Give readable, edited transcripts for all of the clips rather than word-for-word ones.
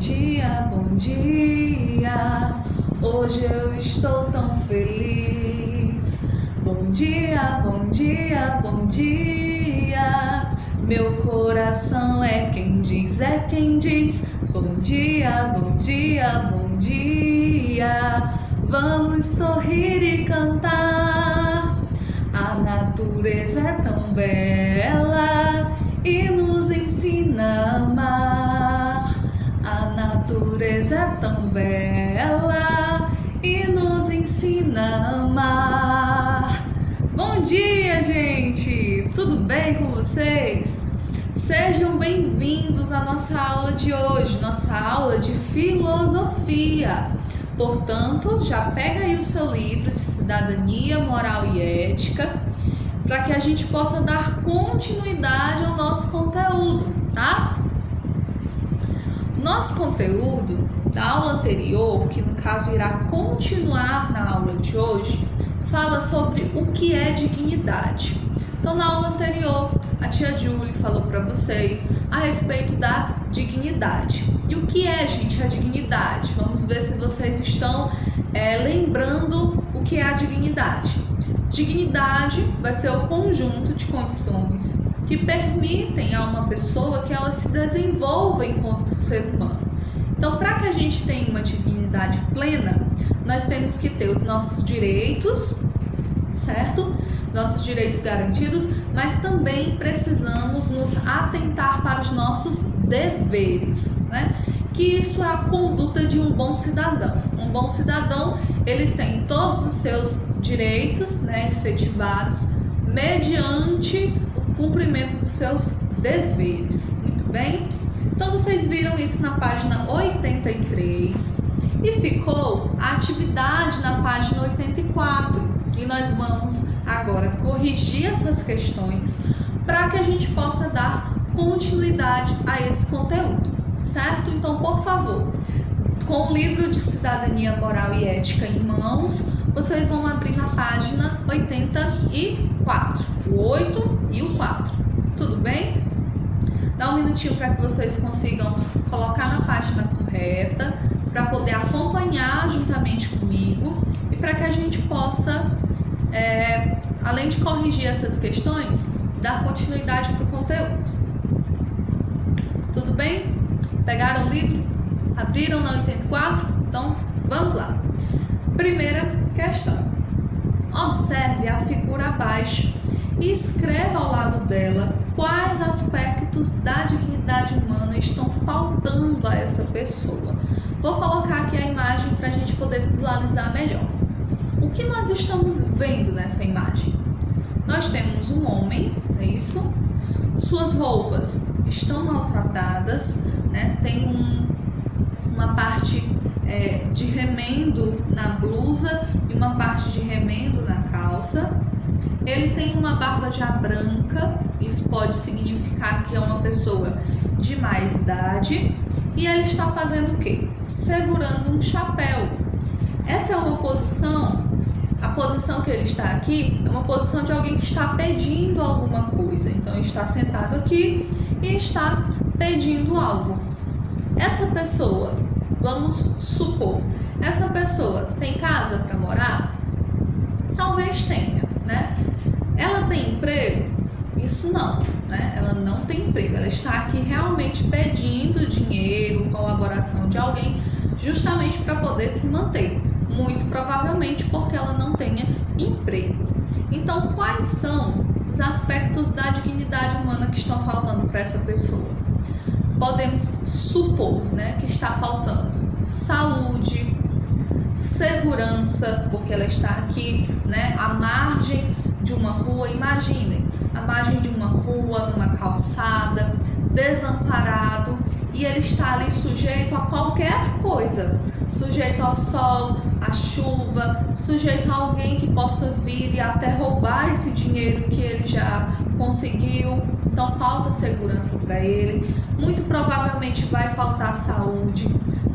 dia, bom dia. Hoje eu estou tão feliz. Bom dia, bom dia, bom dia. Meu coração é quem diz, é quem diz. Bom dia, bom dia, bom dia. Vamos sorrir e cantar. A natureza é tão bela e nos ensina a amar. A natureza é tão bela e nos ensina a amar. Bom dia, gente! Tudo bem com vocês? Sejam bem-vindos à nossa aula de hoje, nossa aula de filosofia. Portanto, já pega aí o seu livro de cidadania, moral e ética, para que a gente possa dar continuidade ao nosso conteúdo, tá? Nosso conteúdo da aula anterior, que no caso irá continuar na aula de hoje, fala sobre o que é dignidade. Então, na aula anterior, a tia Julie falou para vocês a respeito da dignidade. E o que é, gente, a dignidade? Vamos ver se vocês estão lembrando o que é a dignidade. Dignidade vai ser o conjunto de condições que permitem a uma pessoa que ela se desenvolva enquanto ser humano. Então, para que a gente tenha uma dignidade plena, nós temos que ter os nossos direitos, certo? Nossos direitos garantidos, mas também precisamos nos atentar para os nossos deveres, né? Que isso é a conduta de um bom cidadão. Um bom cidadão, ele tem todos os seus direitos, né, efetivados mediante o cumprimento dos seus deveres. Muito bem? Então, vocês viram isso na página 83 e ficou a atividade na página 84. E nós vamos agora corrigir essas questões para que a gente possa dar continuidade a esse conteúdo, certo? Então, por favor, com o livro de cidadania, moral e ética em mãos, vocês vão abrir na página 84, o 8 e o 4, tudo bem? Dá um minutinho para que vocês consigam colocar na página correta, para poder acompanhar juntamente comigo e para que a gente possa, além de corrigir essas questões, dar continuidade para o conteúdo. Tudo bem? Pegaram o livro? Abriram na 84? Então, vamos lá. Primeira questão. Observe a figura abaixo e escreva ao lado dela quais aspectos da dignidade humana estão faltando a essa pessoa. Vou colocar aqui a imagem para a gente poder visualizar melhor. O que nós estamos vendo nessa imagem? Nós temos um homem, é isso? Suas roupas estão maltratadas, né? Tem uma parte de remendo na blusa e uma parte de remendo na calça. Ele tem uma barba já branca, isso pode significar que é uma pessoa de mais idade. E ele está fazendo o quê? Segurando um chapéu. Essa é uma posição, a posição que ele está aqui é uma posição de alguém que está pedindo alguma coisa. Então, ele está sentado aqui e está pedindo algo. Essa pessoa, vamos supor, essa pessoa tem casa para morar? Talvez tenha, né? Ela tem emprego? Isso não, né? Ela não tem emprego, ela está aqui realmente pedindo dinheiro, colaboração de alguém, justamente para poder se manter, muito provavelmente porque ela não tenha emprego. Então, quais são os aspectos da dignidade humana que estão faltando para essa pessoa? Podemos supor, né, que está faltando saúde, segurança, porque ela está aqui, né, à margem de uma rua. Imaginem, a margem de uma rua, numa calçada, desamparado, e ele está ali sujeito a qualquer coisa, sujeito ao sol, à chuva, sujeito a alguém que possa vir e até roubar esse dinheiro que ele já conseguiu. Então, falta segurança para ele, muito provavelmente vai faltar saúde,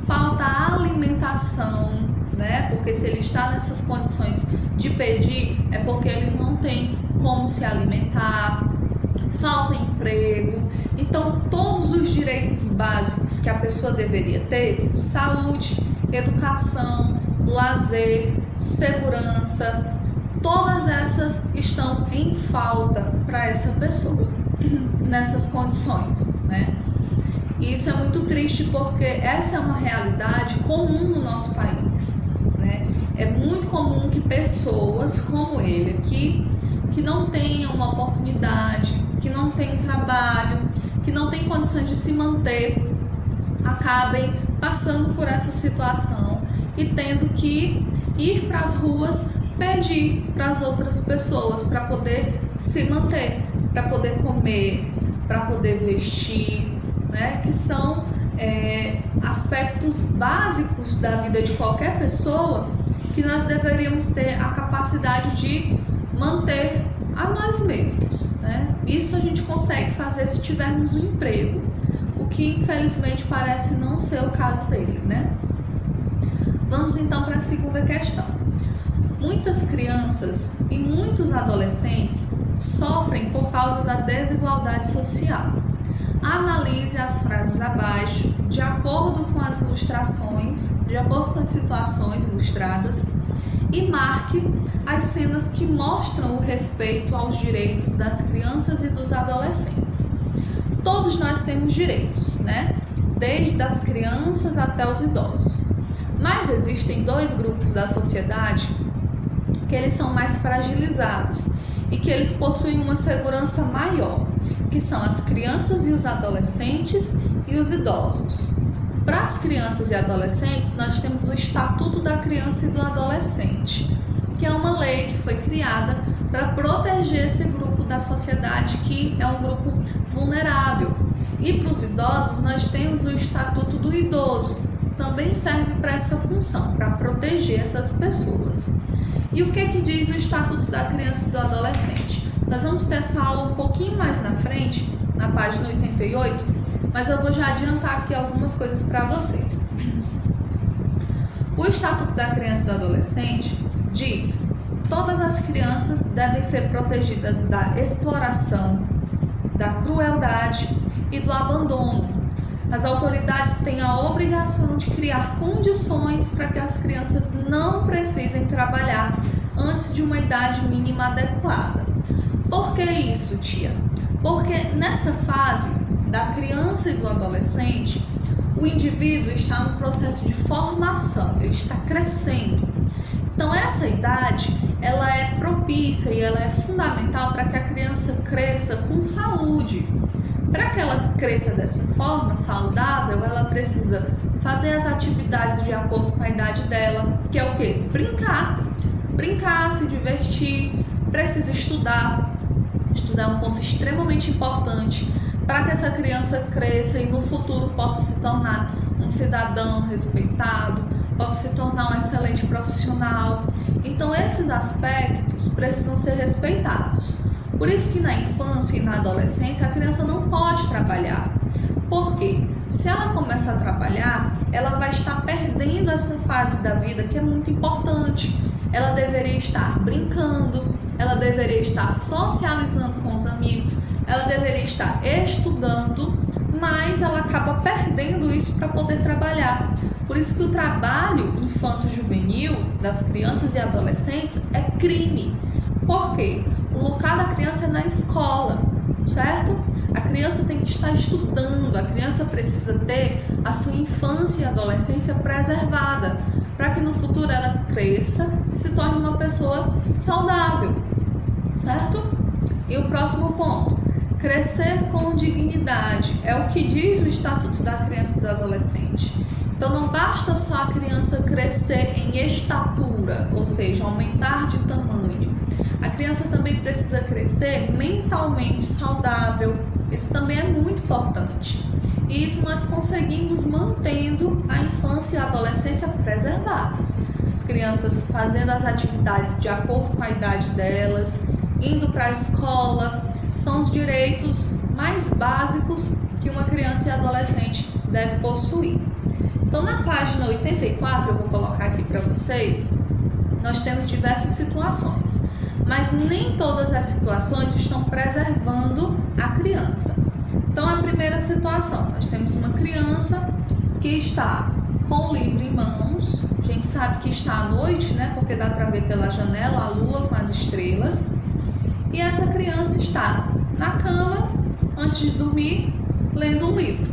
falta alimentação, né? Porque se ele está nessas condições de pedir, é porque ele não tem como se alimentar. falta emprego. Então, todos os direitos básicos que a pessoa deveria ter, saúde, educação, lazer, segurança, todas essas estão em falta para essa pessoa, nessas condições, né? E isso é muito triste porque essa é uma realidade comum no nosso país, né? É muito comum que pessoas como ele aqui, que não tenham uma oportunidade, que não tenham trabalho, que não têm condições de se manter, acabem passando por essa situação e tendo que ir para as ruas pedir para as outras pessoas para poder se manter, para poder comer, para poder vestir, né? Que são aspectos básicos da vida de qualquer pessoa que nós deveríamos ter a capacidade de manter a nós mesmos, né? Isso a gente consegue fazer se tivermos um emprego, o que infelizmente parece não ser o caso dele, né? Vamos então para a segunda questão. Muitas crianças e muitos adolescentes sofrem por causa da desigualdade social. Analise as frases abaixo de acordo com as ilustrações, de acordo com as situações ilustradas e marque as cenas que mostram o respeito aos direitos das crianças e dos adolescentes. Todos nós temos direitos, né? Desde as crianças até os idosos. Mas existem dois grupos da sociedade que eles são mais fragilizados e que eles possuem uma segurança maior, que são as crianças e os adolescentes e os idosos. Para as crianças e adolescentes, nós temos o Estatuto da Criança e do Adolescente, que é uma lei que foi criada para proteger esse grupo da sociedade que é um grupo vulnerável. E para os idosos, nós temos o Estatuto do Idoso, também serve para essa função, para proteger essas pessoas. E o que diz o Estatuto da Criança e do Adolescente? Nós vamos ter essa aula um pouquinho mais na frente, na página 88, mas eu vou já adiantar aqui algumas coisas para vocês. O Estatuto da Criança e do Adolescente diz: todas as crianças devem ser protegidas da exploração, da crueldade e do abandono. As autoridades têm a obrigação de criar condições para que as crianças não precisem trabalhar antes de uma idade mínima adequada. Por que isso, tia? Porque nessa fase da criança e do adolescente, o indivíduo está no processo de formação, ele está crescendo. Então essa idade, ela é propícia e ela é fundamental para que a criança cresça com saúde. Para que ela cresça dessa forma saudável, ela precisa fazer as atividades de acordo com a idade dela, que é o quê? Brincar, se divertir, precisa estudar. Estudar é um ponto extremamente importante para que essa criança cresça e no futuro possa se tornar um cidadão respeitado, possa se tornar um excelente profissional. Então esses aspectos precisam ser respeitados. Por isso que na infância e na adolescência a criança não pode trabalhar. Por quê? Se ela começa a trabalhar, ela vai estar perdendo essa fase da vida que é muito importante. Ela deveria estar brincando, ela deveria estar socializando com os amigos, ela deveria estar estudando, mas ela acaba perdendo isso para poder trabalhar. Por isso que o trabalho infanto-juvenil das crianças e adolescentes é crime. Por quê? O local da criança é na escola, certo? A criança tem que estar estudando, a criança precisa ter a sua infância e adolescência preservada, para que no futuro ela cresça e se torne uma pessoa saudável, certo? E o próximo ponto, crescer com dignidade, é o que diz o Estatuto da Criança e do Adolescente. Então não basta só a criança crescer em estatura, ou seja, aumentar de tamanho. A criança também precisa crescer mentalmente saudável, isso também é muito importante. E isso nós conseguimos mantendo a infância e a adolescência preservadas. As crianças fazendo as atividades de acordo com a idade delas, indo para a escola, são os direitos mais básicos que uma criança e adolescente deve possuir. Então na página 84, eu vou colocar aqui para vocês, nós temos diversas situações. mas nem todas as situações estão preservando a criança. Então, a primeira situação, nós temos uma criança que está com o livro em mãos. A gente sabe que está à noite, né? Porque dá para ver pela janela a lua com as estrelas. E essa criança está na cama, antes de dormir, lendo um livro.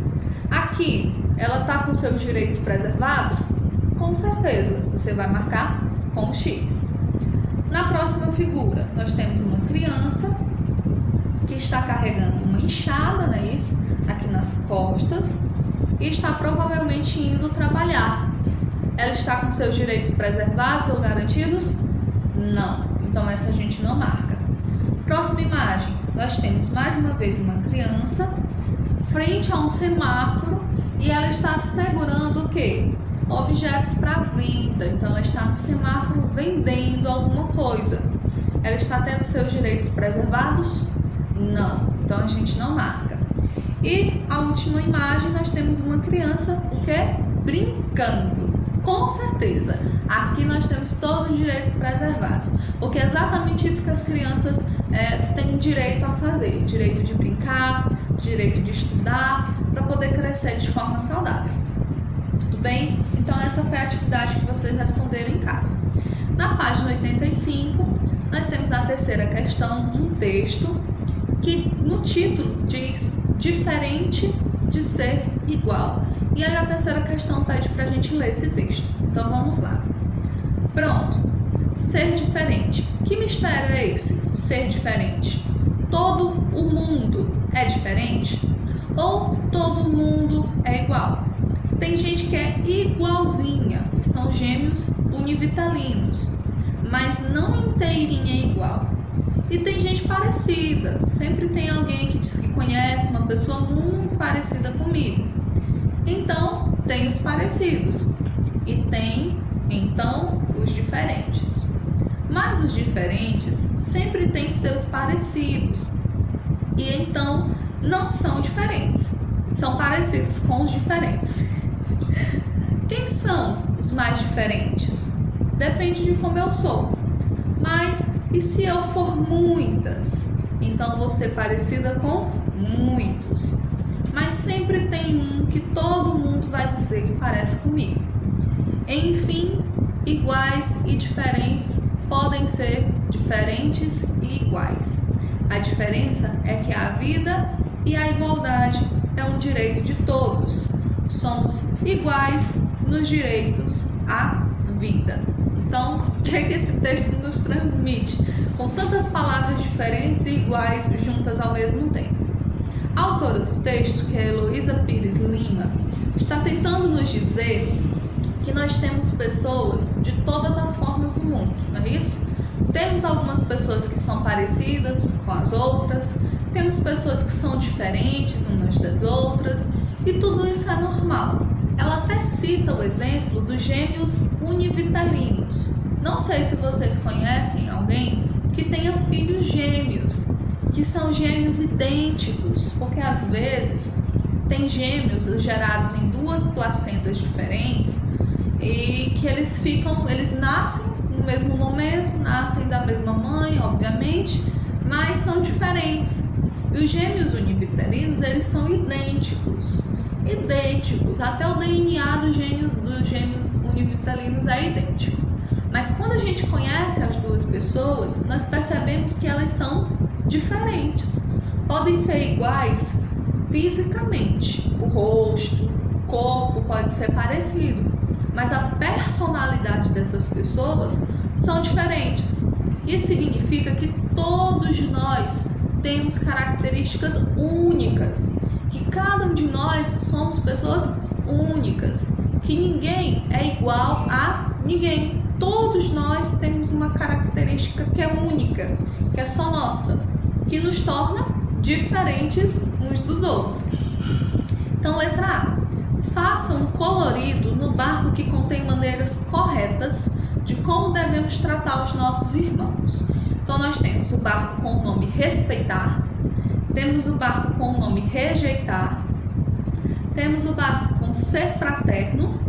Aqui, ela está com seus direitos preservados? Com certeza, você vai marcar com o X. Na próxima figura, nós temos uma criança que está carregando uma enxada, não é isso? Aqui nas costas, e está provavelmente indo trabalhar. Ela está com seus direitos preservados ou garantidos? Não. Então essa a gente não marca. Próxima imagem, nós temos mais uma vez uma criança frente a um semáforo e ela está segurando o quê? Objetos para venda. Então ela está no semáforo vendendo alguma coisa. Ela está tendo seus direitos preservados? Não. Então a gente não marca. E a última imagem, nós temos uma criança, o quê? Brincando. Com certeza, aqui nós temos todos os direitos preservados, porque é exatamente isso que as crianças têm direito a fazer, direito de brincar, direito de estudar, para poder crescer de forma saudável. Tudo bem? Então essa foi a atividade que vocês responderam em casa. Na página 85, nós temos a terceira questão, um texto que no título diz diferente de ser igual. E aí a terceira questão pede para a gente ler esse texto. Então vamos lá. Pronto. Ser diferente. Que mistério é esse? Ser diferente. Todo o mundo é diferente? Ou todo mundo é igual? Tem gente que é igualzinha, que são gêmeos univitalinos, mas não inteirinha é igual. E tem gente parecida. Sempre tem alguém que diz que conhece uma pessoa muito parecida comigo. Então, tem os parecidos e tem, então, os diferentes. Mas os diferentes sempre têm seus parecidos e, então, não são diferentes. São parecidos com os diferentes. Quem são os mais diferentes? Depende de como eu sou. Mas, e se eu for muitas? Então, vou ser parecida com muitos. Mas sempre tem um que todo mundo vai dizer que parece comigo. Enfim, iguais e diferentes podem ser diferentes e iguais. A diferença é que a vida e a igualdade é um direito de todos. Somos iguais nos direitos à vida. Então, o que é que esse texto nos transmite? Com tantas palavras diferentes e iguais juntas ao mesmo tempo. A autora do texto, que é Heloísa Pires Lima, está tentando nos dizer que nós temos pessoas de todas as formas do mundo, não é isso? Temos algumas pessoas que são parecidas com as outras, temos pessoas que são diferentes umas das outras, e tudo isso é normal. Ela até cita o exemplo dos gêmeos univitalinos. Não sei se vocês conhecem alguém que tenha filhos gêmeos, que são gêmeos idênticos, porque às vezes tem gêmeos gerados em duas placentas diferentes e que eles nascem no mesmo momento, nascem da mesma mãe, obviamente, mas são diferentes. E os gêmeos univitalinos, eles são idênticos, até o DNA dos gêmeos univitalinos é idêntico. Mas quando a gente conhece as duas pessoas, nós percebemos que elas são diferentes. Podem ser iguais fisicamente, o rosto, o corpo pode ser parecido, mas a personalidade dessas pessoas são diferentes. Isso significa que todos nós temos características únicas, que cada um de nós somos pessoas únicas, que ninguém é igual a ninguém. Todos nós temos uma característica que é única, que é só nossa, que nos torna diferentes uns dos outros. Então, letra A. Faça um colorido no barco que contém maneiras corretas de como devemos tratar os nossos irmãos. Então, nós temos o barco com o nome respeitar, temos o barco com o nome rejeitar, temos o barco com ser fraterno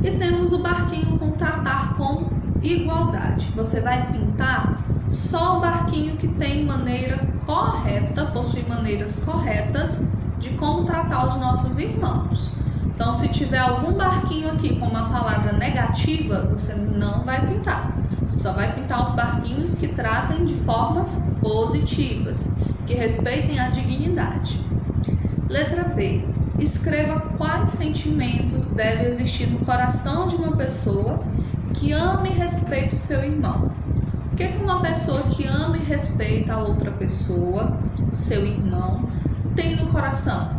e temos o barquinho com tratar com igualdade. Você vai pintar Só o barquinho que tem maneira correta, possui maneiras corretas de como tratar os nossos irmãos. Então, se tiver algum barquinho aqui com uma palavra negativa, você não vai pintar. Só vai pintar os barquinhos que tratem de formas positivas, que respeitem a dignidade. Letra B. Escreva quais sentimentos devem existir no coração de uma pessoa que ama e respeita o seu irmão. O que uma pessoa que ama e respeita a outra pessoa, o seu irmão, tem no coração?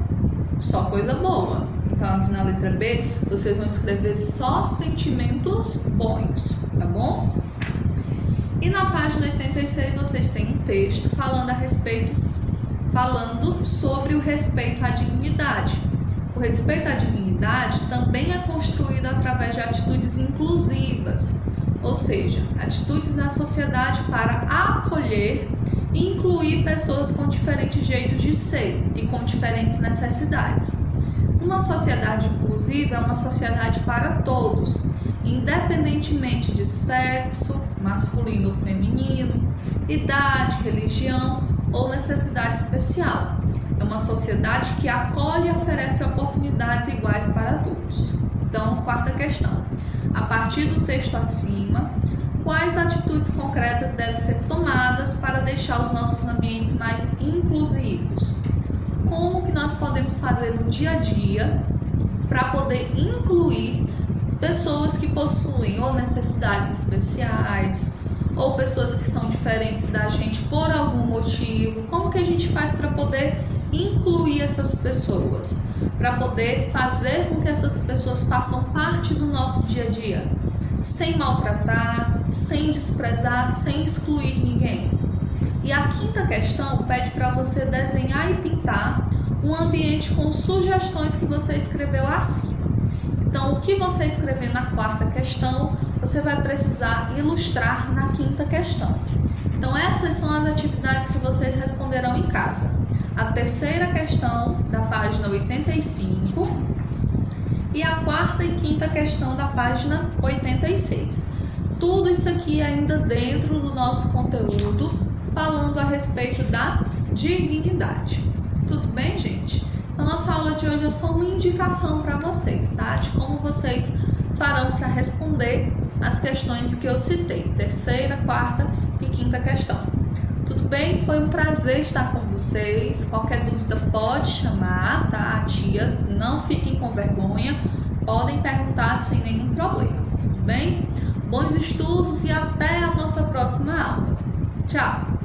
Só coisa boa. Então, aqui na letra B, vocês vão escrever só sentimentos bons, tá bom? E na página 86, vocês têm um texto falando sobre o respeito à dignidade. O respeito à dignidade também é construído através de atitudes inclusivas, ou seja, atitudes na sociedade para acolher e incluir pessoas com diferentes jeitos de ser e com diferentes necessidades. Uma sociedade inclusiva é uma sociedade para todos, independentemente de sexo, masculino ou feminino, idade, religião ou necessidade especial. É uma sociedade que acolhe e oferece oportunidades iguais para todos. Então, quarta questão. A partir do texto acima, quais atitudes concretas devem ser tomadas para deixar os nossos ambientes mais inclusivos? Como que nós podemos fazer no dia a dia para poder incluir pessoas que possuem ou necessidades especiais, ou pessoas que são diferentes da gente por algum motivo? Como que a gente faz para poder incluir essas pessoas? Para poder fazer com que essas pessoas façam parte do nosso dia a dia, sem maltratar, sem desprezar, sem excluir ninguém. E a quinta questão pede para você desenhar e pintar um ambiente com sugestões que você escreveu acima. Então, o que você escrever na quarta questão, você vai precisar ilustrar na quinta questão. Então, essas são as atividades que vocês responderão em casa. A terceira questão da página 85 e a quarta e quinta questão da página 86. Tudo isso aqui ainda dentro do nosso conteúdo, falando a respeito da dignidade. Tudo bem, gente? A nossa aula de hoje é só uma indicação para vocês, tá? De como vocês farão para responder as questões que eu citei, terceira, quarta e quinta questão. Tudo bem? Foi um prazer estar com vocês. Qualquer dúvida pode chamar, tá? A tia, não fiquem com vergonha, podem perguntar sem nenhum problema, tudo bem? Bons estudos e até a nossa próxima aula. Tchau!